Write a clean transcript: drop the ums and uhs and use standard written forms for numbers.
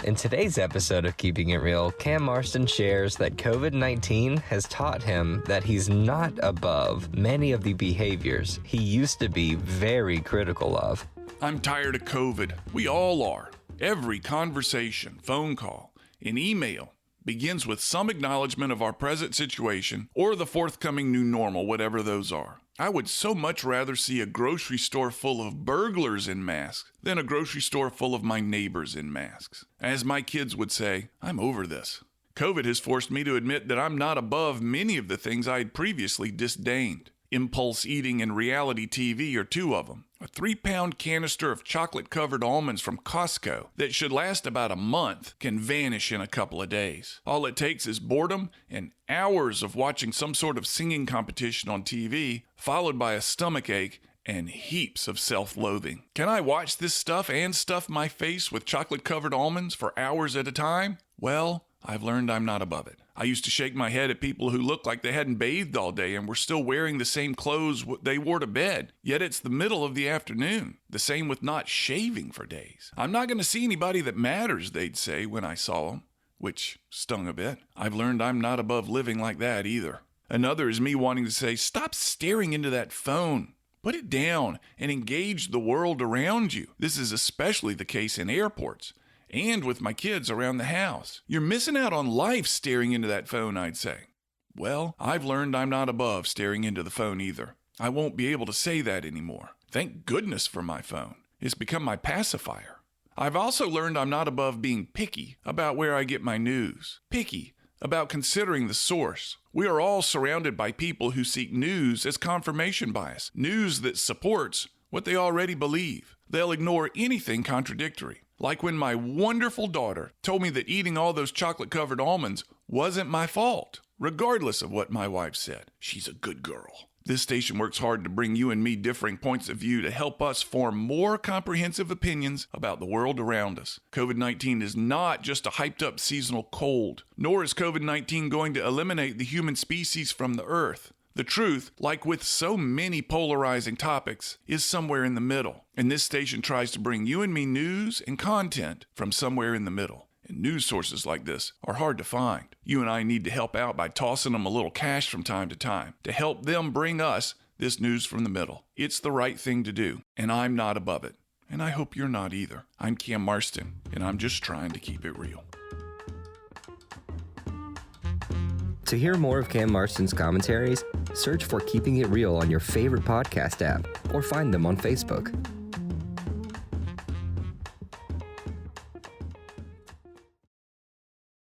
In today's episode of Keeping It Real, Cam Marston shares that COVID-19 has taught him that he's not above many of the behaviors he used to be very critical of. I'm tired of COVID. We all are. Every conversation, phone call, and email begins with some acknowledgement of our present situation or the forthcoming new normal, whatever those are. I would so much rather see a grocery store full of burglars in masks than a grocery store full of my neighbors in masks. As my kids would say, I'm over this. COVID has forced me to admit that I'm not above many of the things I had previously disdained. Impulse eating and reality TV are two of them. A 3-pound canister of chocolate-covered almonds from Costco that should last about a month can vanish in a couple of days. All it takes is boredom and hours of watching some sort of singing competition on TV, followed by a stomach ache and heaps of self-loathing. Can I watch this stuff and stuff my face with chocolate-covered almonds for hours at a time? Well, I've learned I'm not above it. I used to shake my head at people who looked like they hadn't bathed all day and were still wearing the same clothes they wore to bed, yet it's the middle of the afternoon. The same with not shaving for days. I'm not going to see anybody that matters, they'd say when I saw them, which stung a bit. I've learned I'm not above living like that either. Another is me wanting to say, stop staring into that phone. Put it down and engage the world around you. This is especially the case in airports. And with my kids around the house. You're missing out on life staring into that phone, I'd say. Well, I've learned I'm not above staring into the phone either. I won't be able to say that anymore. Thank goodness for my phone. It's become my pacifier. I've also learned I'm not above being picky about where I get my news. Picky about considering the source. We are all surrounded by people who seek news as confirmation bias. News that supports what they already believe. They'll ignore anything contradictory. Like when my wonderful daughter told me that eating all those chocolate-covered almonds wasn't my fault, regardless of what my wife said. She's a good girl. This station works hard to bring you and me differing points of view to help us form more comprehensive opinions about the world around us. COVID-19 is not just a hyped-up seasonal cold, nor is COVID-19 going to eliminate the human species from the earth. The truth, like with so many polarizing topics, is somewhere in the middle. And this station tries to bring you and me news and content from somewhere in the middle. And news sources like this are hard to find. You and I need to help out by tossing them a little cash from time to time to help them bring us this news from the middle. It's the right thing to do, and I'm not above it. And I hope you're not either. I'm Cam Marston, and I'm just trying to keep it real. To hear more of Cam Marston's commentaries, search for Keeping It Real on your favorite podcast app or find them on Facebook.